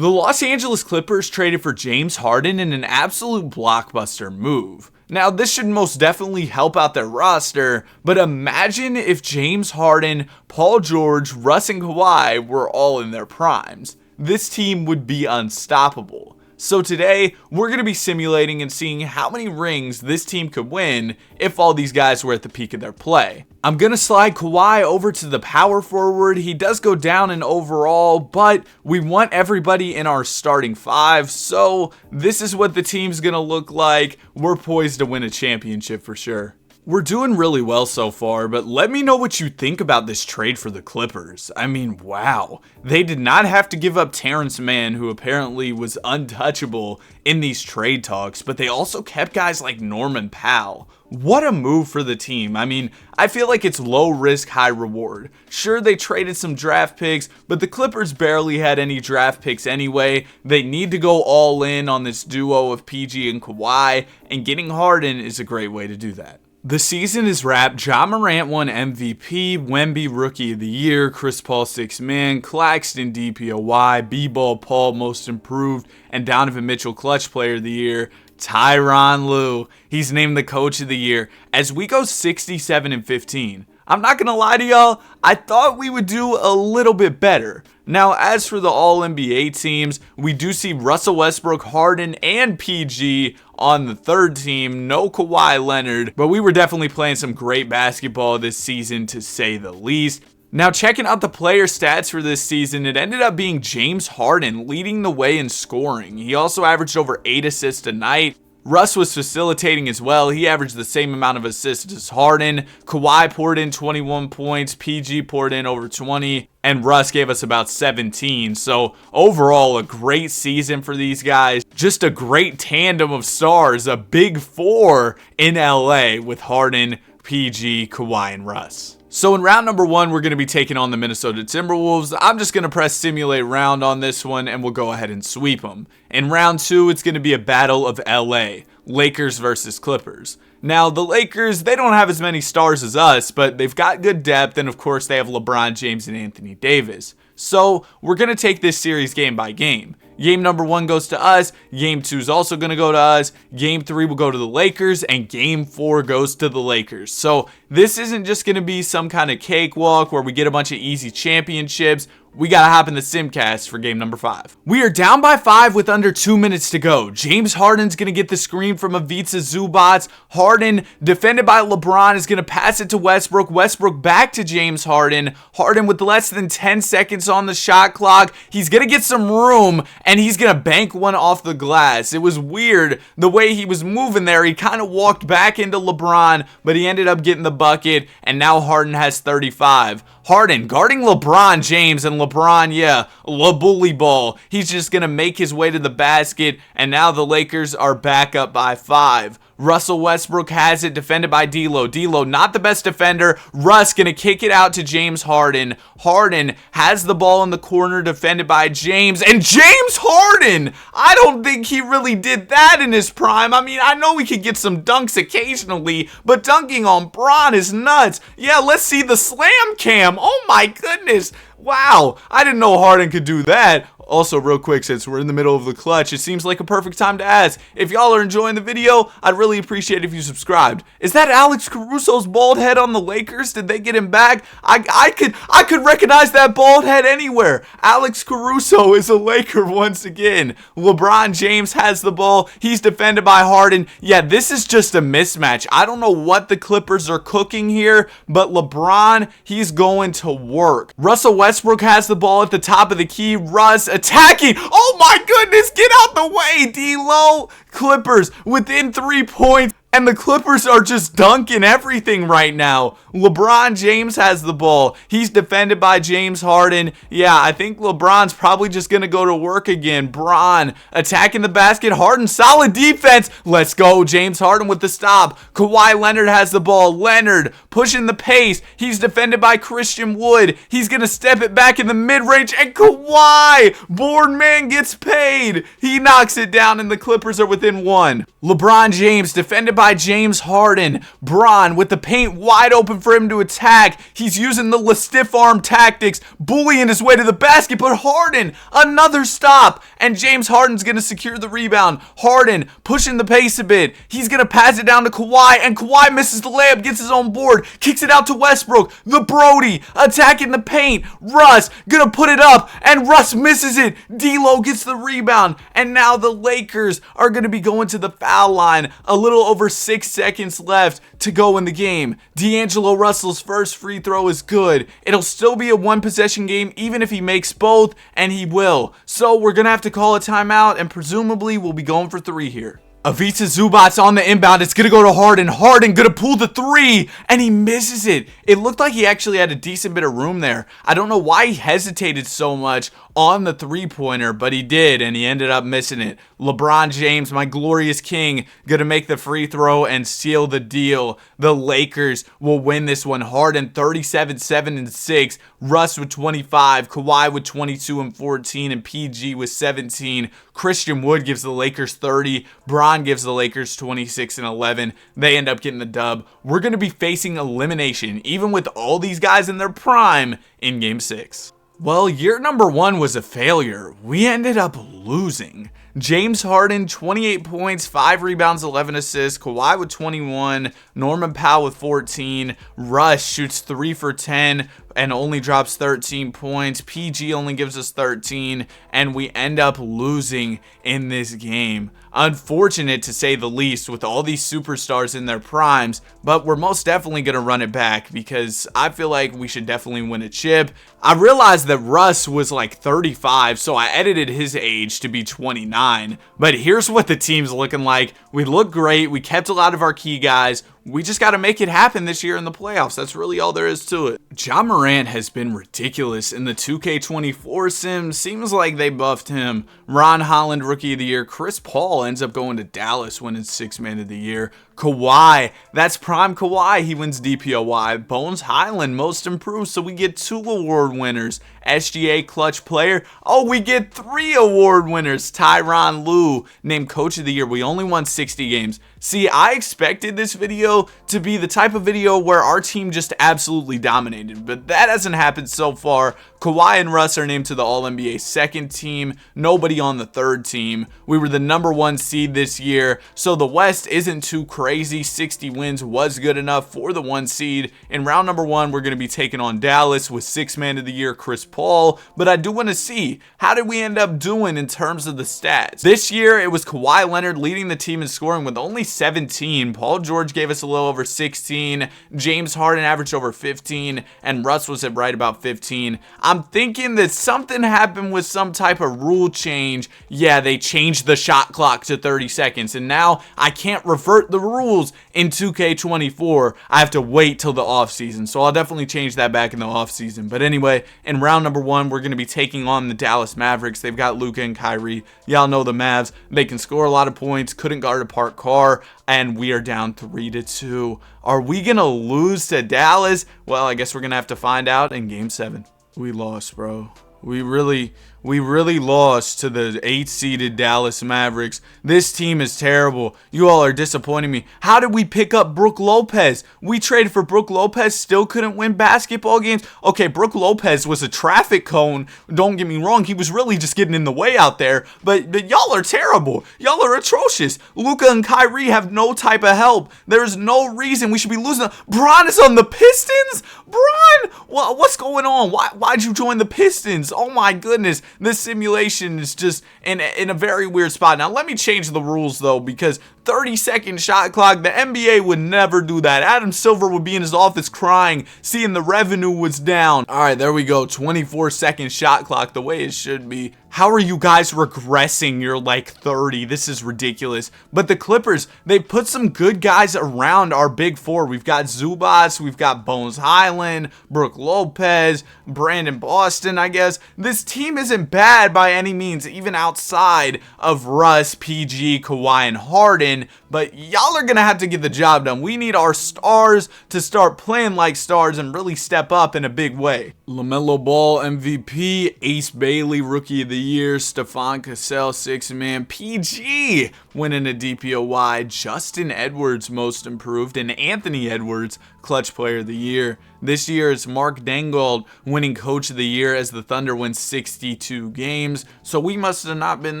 The Los Angeles Clippers traded for James Harden in an absolute blockbuster move. Now, this should most definitely help out their roster, but imagine if James Harden, Paul George, Russ, and Kawhi were all in their primes. This team would be unstoppable. So today, we're going to be simulating and seeing how many rings this team could win if all these guys were at the peak of their play. I'm going to slide Kawhi over to the power forward. He does go down in overall, but we want everybody in our starting five, so this is what the team's going to look like. We're poised to win a championship for sure. We're doing really well so far, but let me know what you think about this trade for the Clippers. I mean, wow. They did not have to give up Terrence Mann, who apparently was untouchable in these trade talks, but they also kept guys like Norman Powell. What a move for the team. I mean, I feel like it's low risk, high reward. Sure, they traded some draft picks, but the Clippers barely had any draft picks anyway. They need to go all in on this duo of PG and Kawhi, and getting Harden is a great way to do that. The season is wrapped. Ja Morant won MVP, Wemby Rookie of the Year, Chris Paul Sixth Man, Claxton DPOY, B-Ball Paul Most Improved, and Donovan Mitchell Clutch Player of the Year. Tyronn Lue, he's named the Coach of the Year. As we go 67-15, I'm not gonna lie to y'all, I thought we would do a little bit better. Now, as for the All-NBA teams, we do see Russell Westbrook, Harden, and PG on the third team. No Kawhi Leonard, but we were definitely playing some great basketball this season, to say the least. Now, checking out the player stats for this season, it ended up being James Harden leading the way in scoring. He also averaged over 8 assists a night. Russ was facilitating as well. He averaged the same amount of assists as Harden. Kawhi poured in 21 points. PG poured in over 20. And Russ gave us about 17. So overall, a great season for these guys. Just a great tandem of stars. A big four in LA with Harden, PG, Kawhi, and Russ. So in round number 1, we're going to be taking on the Minnesota Timberwolves. I'm just going to press simulate round on this one, and we'll go ahead and sweep them. In round 2, it's going to be a battle of LA, Lakers versus Clippers. Now, the Lakers, they don't have as many stars as us, but they've got good depth, and of course, they have LeBron James and Anthony Davis. So we're going to take this series game by game. Game number 1 goes to us. Game 2 is also going to go to us. Game 3 will go to the Lakers. And Game 4 goes to the Lakers. So this isn't just going to be some kind of cakewalk where we get a bunch of easy championships. We got to hop in the Simcast for game number 5. We are down by 5 with under 2 minutes to go. James Harden's going to get the screen from Ivica Zubac. Harden, defended by LeBron, is going to pass it to Westbrook. Westbrook back to James Harden. Harden with less than 10 seconds on the shot clock. He's going to get some room, and he's going to bank one off the glass. It was weird the way he was moving there. He kind of walked back into LeBron, but he ended up getting the bucket, and now Harden has 35. Harden guarding LeBron James, and LeBron, bully ball. He's just going to make his way to the basket, and now the Lakers are back up by 5. Russell Westbrook has it, defended by D'Lo. D'Lo, not the best defender. Russ going to kick it out to James Harden. Harden has the ball in the corner, defended by James. And James Harden! I don't think he really did that in his prime. I mean, I know we could get some dunks occasionally, but dunking on Bron is nuts. Yeah, let's see the slam cam. Oh my goodness. Wow, I didn't know Harden could do that. Also, real quick, since we're in the middle of the clutch, it seems like a perfect time to ask, if y'all are enjoying the video, I'd really appreciate it if you subscribed. Is that Alex Caruso's bald head on the Lakers? Did they get him back? I could recognize that bald head anywhere. Alex Caruso is a Laker once again. LeBron James has the ball. He's defended by Harden. Yeah, this is just a mismatch. I don't know what the Clippers are cooking here, but LeBron, he's going to work. Russell Westbrook has the ball at the top of the key. Russ attacking. Oh my goodness, get out the way, D'Lo. Clippers within 3 points. And the Clippers are just dunking everything right now. LeBron James has the ball. He's defended by James Harden. Yeah, I think LeBron's probably just going to go to work again. Bron attacking the basket. Harden, solid defense. Let's go. James Harden with the stop. Kawhi Leonard has the ball. Leonard pushing the pace. He's defended by Christian Wood. He's going to step it back in the mid-range. And Kawhi, board man, gets paid. He knocks it down, and the Clippers are within 1. LeBron James defended by James Harden. Bron with the paint wide open for him to attack. He's using the stiff arm tactics, bullying his way to the basket, but Harden, another stop. and James Harden's going to secure the rebound. Harden pushing the pace a bit. He's going to pass it down to Kawhi, and Kawhi misses the layup, gets his own board, kicks it out to Westbrook. The Brody attacking the paint. Russ going to put it up, and Russ misses it. D'Lo gets the rebound, and now the Lakers are going to be going to the foul line. A little over 6 seconds left to go in the game. D'Angelo Russell's first free throw is good. It'll still be a one possession game even if he makes both, and he will. So we're going to have to call a timeout, and presumably we'll be going for 3 here. Ivica Zubac's on the inbound. It's going to go to Harden. Harden going to pull the 3, and he misses it. It looked like he actually had a decent bit of room there. I don't know why he hesitated so much on the 3-pointer, but he did, and he ended up missing it. LeBron James, my glorious king, going to make the free throw and seal the deal. The Lakers will win this one. Harden 37, 7, and 6. Russ with 25. Kawhi with 22 and 14. And PG with 17. Christian Wood gives the Lakers 30. Bron gives the Lakers 26 and 11. They end up getting the dub. We're going to be facing elimination, even with all these guys in their prime, in Game 6. Well, year number 1 was a failure. We ended up losing. James Harden, 28 points, 5 rebounds, 11 assists. Kawhi with 21. Norman Powell with 14. Russ shoots 3 for 10 and only drops 13 points. PG only gives us 13, and we end up losing in this game. Unfortunate to say the least with all these superstars in their primes, but we're most definitely going to run it back because I feel like we should definitely win a chip. I realized that Russ was like 35, so I edited his age to be 29, but here's what the team's looking like. We look great. We kept a lot of our key guys. We just got to make it happen this year in the playoffs. That's really all there is to it. Ja Morant has been ridiculous in the 2K24 sim. Seems like they buffed him. Ron Holland, Rookie of the Year. Chris Paul ends up going to Dallas, winning 6th Man of the Year. Kawhi, that's prime Kawhi. He wins DPOY. Bones Highland, Most Improved. So we get 2 award winners. SGA Clutch Player. Oh, we get 3 award winners. Tyronn Lue, named Coach of the Year. We only won 60 games. See, I expected this video to be the type of video where our team just absolutely dominated, but that hasn't happened so far. Kawhi and Russ are named to the All-NBA 2nd team, nobody on the 3rd team. We were the number 1 seed this year, so the West isn't too crazy. 60 wins was good enough for the 1 seed. In round number 1, we're going to be taking on Dallas with 6th Man of the Year, Chris Paul, but I do want to see, how did we end up doing in terms of the stats? This year, it was Kawhi Leonard leading the team in scoring with only 17. Paul George gave us a little over 16. James Harden averaged over 15, and Russ was at right about 15. I'm thinking that something happened with some type of rule change. Yeah, they changed the shot clock to 30 seconds, and now I can't revert the rules in 2K24. I have to wait till the offseason, so I'll definitely change that back in the offseason. But anyway, in round number 1, we're going to be taking on the Dallas Mavericks. They've got Luka and Kyrie. Y'all know the Mavs. They can score a lot of points, couldn't guard a parked car, and we are down 3-2. Are we going to lose to Dallas? Well, I guess we're going to have to find out in Game 7. We lost, bro. We really lost to the 8-seeded Dallas Mavericks. This team is terrible. You all are disappointing me. How did we pick up Brook Lopez? We traded for Brook Lopez, still couldn't win basketball games. Okay, Brook Lopez was a traffic cone. Don't get me wrong. He was really just getting in the way out there. But y'all are terrible. Y'all are atrocious. Luka and Kyrie have no type of help. There's no reason we should be losing. Bron is on the Pistons? Bron? What's going on? Why'd you join the Pistons? Oh my goodness. This simulation is just in a very weird spot. Now, let me change the rules, though, because 30-second shot clock, the NBA would never do that. Adam Silver would be in his office crying, seeing the revenue was down. All right, there we go. 24-second shot clock, the way it should be. How are you guys regressing? You're like 30. This is ridiculous. But the Clippers, they put some good guys around our big 4. We've got Zubac, we've got Bones Highland, Brook Lopez, Brandon Boston, I guess. This team isn't bad by any means, even outside of Russ, PG, Kawhi, and Harden. But y'all are going to have to get the job done. We need our stars to start playing like stars and really step up in a big way. LaMelo Ball, MVP. Ace Bailey, Rookie of the Year. Stephon Cassell, 6th Man. PG winning a DPOY. Justin Edwards, Most Improved. And Anthony Edwards, Clutch Player of the Year. This year it's Mark Daigneault winning Coach of the Year as the Thunder win 62 games. So we must have not been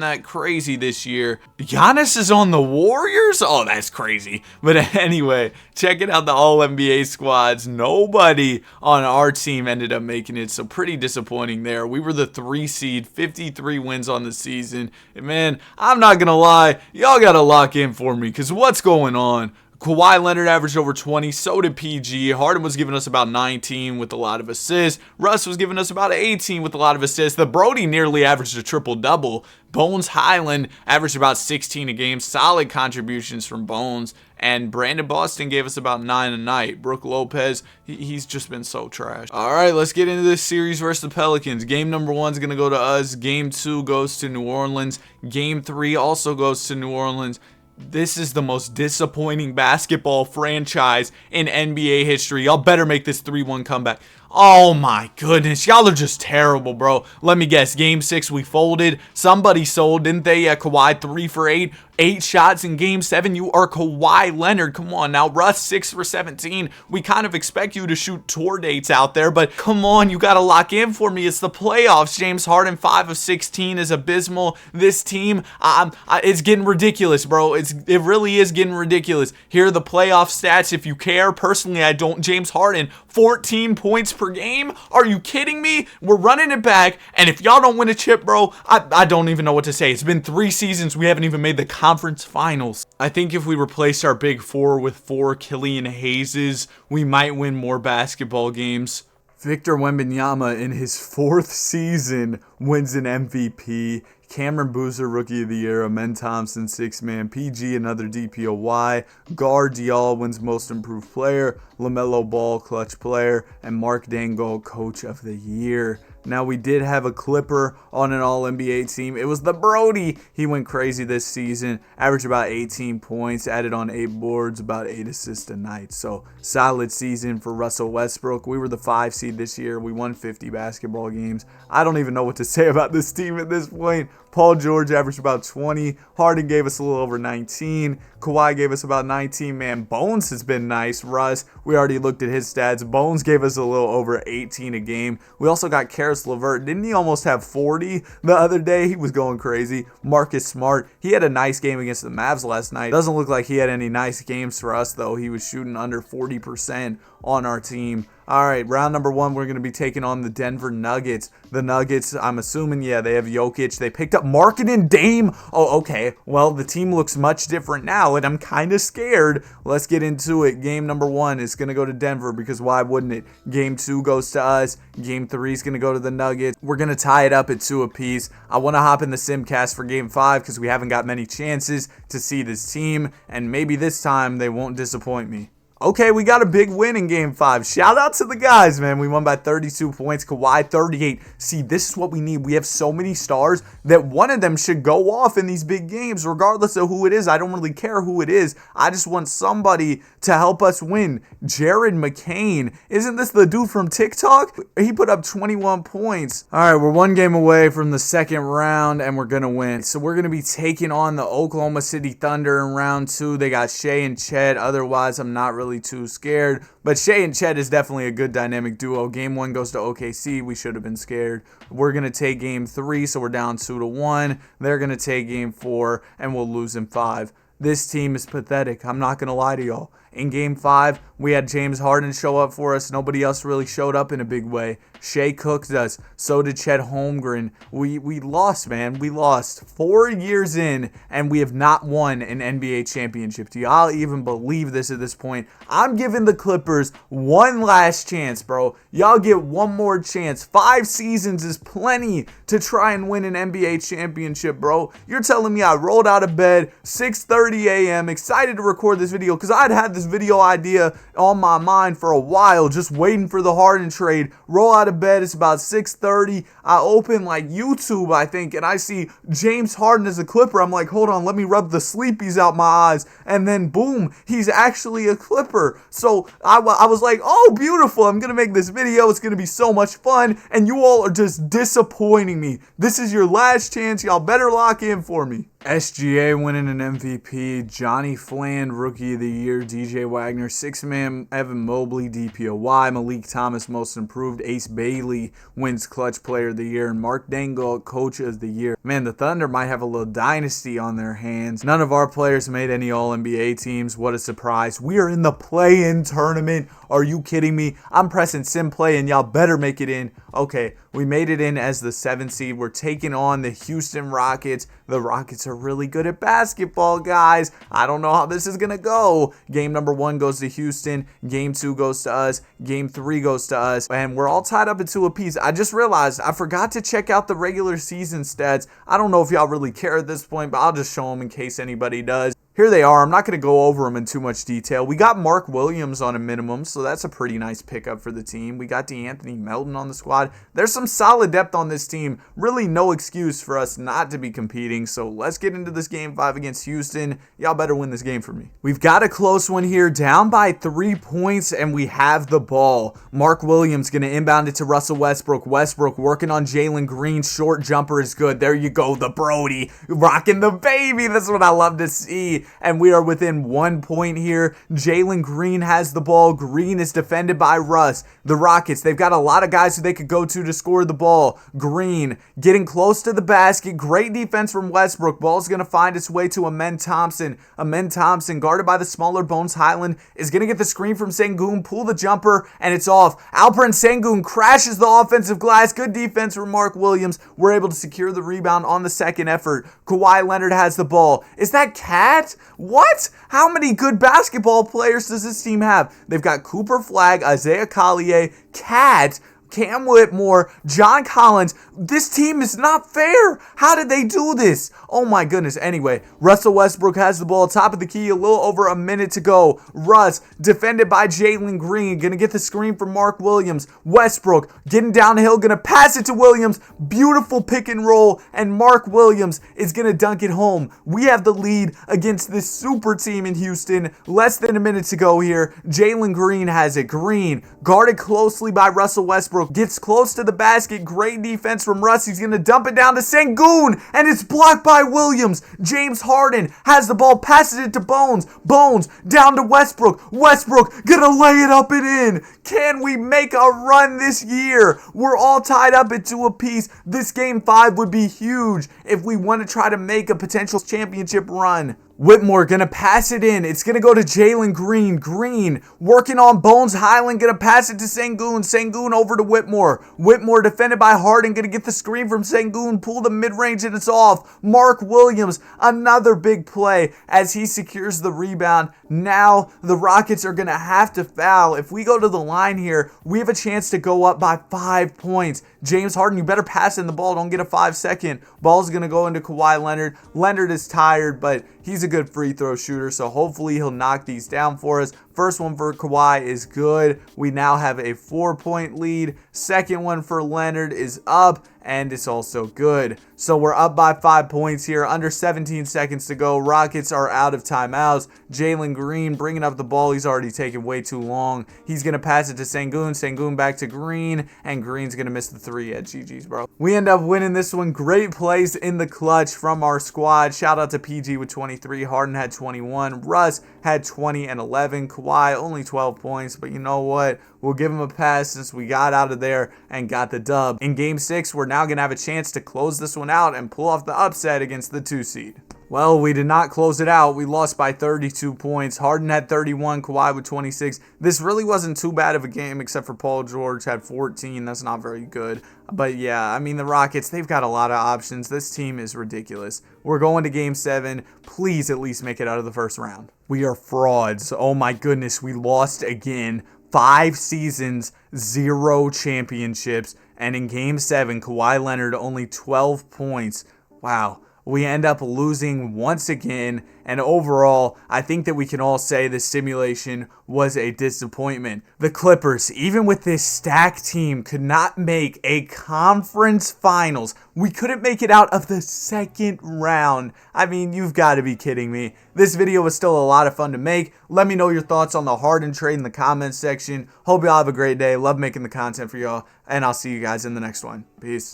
that crazy this year. Giannis is on the Warriors? Oh, that's crazy. But anyway, checking out the All-NBA squads. Nobody on our team ended up making it, so pretty disappointing there. We were the 3 seed, 53 wins on the season. And man, I'm not going to lie, y'all got to lock in for me, because what's going on? Kawhi Leonard averaged over 20, so did PG. Harden was giving us about 19 with a lot of assists. Russ was giving us about 18 with a lot of assists. The Brody nearly averaged a triple-double. Bones Highland averaged about 16 a game. Solid contributions from Bones. And Brandon Boston gave us about 9 a night. Brook Lopez, he's just been so trash. All right, let's get into this series versus the Pelicans. Game number 1 is going to go to us. Game 2 goes to New Orleans. Game 3 also goes to New Orleans. This is the most disappointing basketball franchise in NBA history. Y'all better make this 3-1 comeback. Oh my goodness, y'all are just terrible, bro. Let me guess, game 6 we folded. Somebody sold, didn't they? Kawhi 3 for 8. 8 shots in game 7. You are Kawhi Leonard. Come on now. Russ 6 for 17. We kind of expect you to shoot tour dates out there, but come on, you got to lock in for me. It's the playoffs. James Harden 5 of 16 is abysmal. This team, it's getting ridiculous, bro. It really is getting ridiculous. Here are the playoff stats if you care. Personally, I don't. James Harden, 14 points per game. Are you kidding me? We're running it back, and if y'all don't win a chip, bro, I don't even know what to say. It's been 3 seasons. We haven't even made the conference finals. I think if we replace our big 4 with 4 Killian Hayeses, we might win more basketball games. Victor Wembanyama in his 4th season wins an MVP. Cameron Boozer, Rookie of the Year. Amen Thompson, 6-man. PG, another DPOY. Gar Diallo wins Most Improved Player. LaMelo Ball, Clutch Player. And Mark Daigneault, Coach of the Year. Now, we did have a Clipper on an All-NBA team. It was the Brody. He went crazy this season. Averaged about 18 points. Added on 8 boards, about 8 assists a night. So, solid season for Russell Westbrook. We were the 5 seed this year. We won 50 basketball games. I don't even know what to say about this team at this point. Paul George averaged about 20. Harden gave us a little over 19. Kawhi gave us about 19. Man, Bones has been nice. Russ, we already looked at his stats. Bones gave us a little over 18 a game. We also got Karis LeVert. Didn't he almost have 40 the other day? He was going crazy. Marcus Smart, he had a nice game against the Mavs last night. Doesn't look like he had any nice games for us, though. He was shooting under 40% on our team. All right, round number 1, we're going to be taking on the Denver Nuggets. The Nuggets, I'm assuming, yeah, they have Jokic. They picked up Markkanen Dame. Oh, okay. Well, the team looks much different now, and I'm kind of scared. Let's get into it. Game number 1 is going to go to Denver, because why wouldn't it? Game 2 goes to us. Game 3 is going to go to the Nuggets. We're going to tie it up at 2 apiece. I want to hop in the Simcast for Game 5 because we haven't got many chances to see this team, and maybe this time they won't disappoint me. Okay, we got a big win in Game 5. Shout out to the guys, man. We won by 32 points. Kawhi, 38. See, this is what we need. We have so many stars that one of them should go off in these big games, regardless of who it is. I don't really care who it is. I just want somebody to help us win. Jared McCain. Isn't this the dude from TikTok? He put up 21 points. All right, we're 1 game away from the second round, and we're going to win. So we're going to be taking on the Oklahoma City Thunder in round 2. They got Shea and Chet. Otherwise, I'm not really too scared, but Shea and Chet is definitely a good dynamic duo. Game 1 goes to OKC. We should have been scared. We're going to take game 3, so we're down 2-1. They're going to take game 4, and we'll lose in 5. This team is pathetic. I'm not going to lie to y'all. In Game 5, we had James Harden show up for us. Nobody else really showed up in a big way. Shea cooked us. So did Chet Holmgren. We lost, man. We lost 4 years in, and we have not won an NBA championship. Do y'all even believe this at this point? I'm giving the Clippers one last chance, bro. Y'all get one more chance. 5 seasons is plenty to try and win an NBA championship, bro. You're telling me I rolled out of bed 6:30 a.m. excited to record this video because I'd had this video idea on my mind for a while, just waiting for the Harden trade. Roll out of bed, it's about 6:30. I open like YouTube, I think, and I see James Harden as a Clipper. I'm like, hold on, let me rub the sleepies out my eyes, and then boom, he's actually a Clipper. So I was like, oh, beautiful, I'm gonna make this video, it's gonna be so much fun, and you all are just disappointing me. This is your last chance, y'all better lock in for me. SGA winning an MVP, Johnny Fland Rookie of the Year, DJ Wagner, Sixth Man Evan Mobley, DPOY, Malik Thomas Most Improved, Ace Bailey wins Clutch Player of the Year, and Mark Dangle Coach of the Year. Man, the Thunder might have a little dynasty on their hands. None of our players made any All-NBA teams. What a surprise. We are in the play-in tournament. Are you kidding me? I'm pressing sim play and y'all better make it in. Okay, we made it in as the 7th seed. We're taking on the Houston Rockets. The Rockets are really good at basketball, guys. I don't know how this is going to go. Game number 1 goes to Houston. Game 2 goes to us. Game 3 goes to us. And we're all tied up into a piece. I just realized I forgot to check out the regular season stats. I don't know if y'all really care at this point, but I'll just show them in case anybody does. Here they are. I'm not going to go over them in too much detail. We got Mark Williams on a minimum, so that's a pretty nice pickup for the team. We got DeAnthony Melton on the squad. There's some solid depth on this team. Really no excuse for us not to be competing, so let's get into this Game 5 against Houston. Y'all better win this game for me. We've got a close one here, down by 3 points, and we have the ball. Mark Williams going to inbound it to Russell Westbrook. Westbrook working on Jalen Green. Short jumper is good. There you go, the Brody. Rocking the baby. That's what I love to see. And we are within 1 point here. Jalen Green has the ball. Green is defended by Russ. The Rockets, they've got a lot of guys who they could go to score the ball. Green getting close to the basket. Great defense from Westbrook. Ball's going to find its way to Amen Thompson. Amen Thompson, guarded by the smaller Bones Highland, is going to get the screen from Sengun, pull the jumper, and it's off. Alperen Sengun crashes the offensive glass. Good defense from Mark Williams. We're able to secure the rebound on the second effort. Kawhi Leonard has the ball. Is that Cat? What? How many good basketball players does this team have? They've got Cooper Flagg, Isaiah Collier, Cat, Cam Whitmore, John Collins. This team is not fair. How did they do this? Oh my goodness. Anyway, Russell Westbrook has the ball, top of the key, a little over a minute to go. Russ, defended by Jalen Green, gonna get the screen from Mark Williams. Westbrook, getting downhill, gonna pass it to Williams. Beautiful pick and roll, and Mark Williams is gonna dunk it home. We have the lead against this super team in Houston. Less than a minute to go here. Jalen Green has it. Green, guarded closely by Russell Westbrook. Gets close to the basket. Great defense from Russ. He's going to dump it down to Sengun, and it's blocked by Williams. James Harden has the ball, passes it to Bones. Bones down to Westbrook. Westbrook going to lay it up and in. Can we make a run this year? We're all tied up into a piece. This Game 5 would be huge if we want to try to make a potential championship run. Whitmore gonna pass it in. It's gonna go to Jalen Green. Green working on Bones Highland. Gonna pass it to Sengun. Sengun over to Whitmore. Whitmore defended by Harden. Gonna get the screen from Sengun. Pull the mid-range and it's off. Mark Williams, another big play as he secures the rebound. Now the Rockets are gonna have to foul. If we go to the line here, we have a chance to go up by 5 points. James Harden, you better pass in the ball. Don't get a 5-second. Ball's gonna go into Kawhi Leonard. Leonard is tired, but he's a good free throw shooter, so hopefully he'll knock these down for us. First one for Kawhi is good. We now have a 4-point lead. Second one for Leonard is up, and it's also good. So we're up by 5 points here. Under 17 seconds to go. Rockets are out of timeouts. Jalen Green bringing up the ball. He's already taken way too long. He's going to pass it to Sengun. Sengun back to Green, and Green's going to miss the 3 at GG's, bro. We end up winning this one. Great plays in the clutch from our squad. Shout out to PG with 23. Harden had 21. Russ had 20 and 11. Kawhi only 12 points, but you know what? We'll give him a pass since we got out of there and got the dub. In Game 6, we're now going to have a chance to close this one out and pull off the upset against the 2 seed. Well, we did not close it out. We lost by 32 points. Harden had 31, Kawhi with 26. This really wasn't too bad of a game except for Paul George had 14. That's not very good. But yeah, I mean, the Rockets, they've got a lot of options. This team is ridiculous. We're going to Game 7. Please at least make it out of the first round. We are frauds. Oh my goodness, we lost again. 5 seasons, 0 championships. And in Game 7, Kawhi Leonard only 12 points. Wow. We end up losing once again, and overall, I think that we can all say this simulation was a disappointment. The Clippers, even with this stacked team, could not make a conference finals. We couldn't make it out of the second round. I mean, you've got to be kidding me. This video was still a lot of fun to make. Let me know your thoughts on the Harden trade in the comments section. Hope y'all have a great day. Love making the content for y'all, and I'll see you guys in the next one. Peace.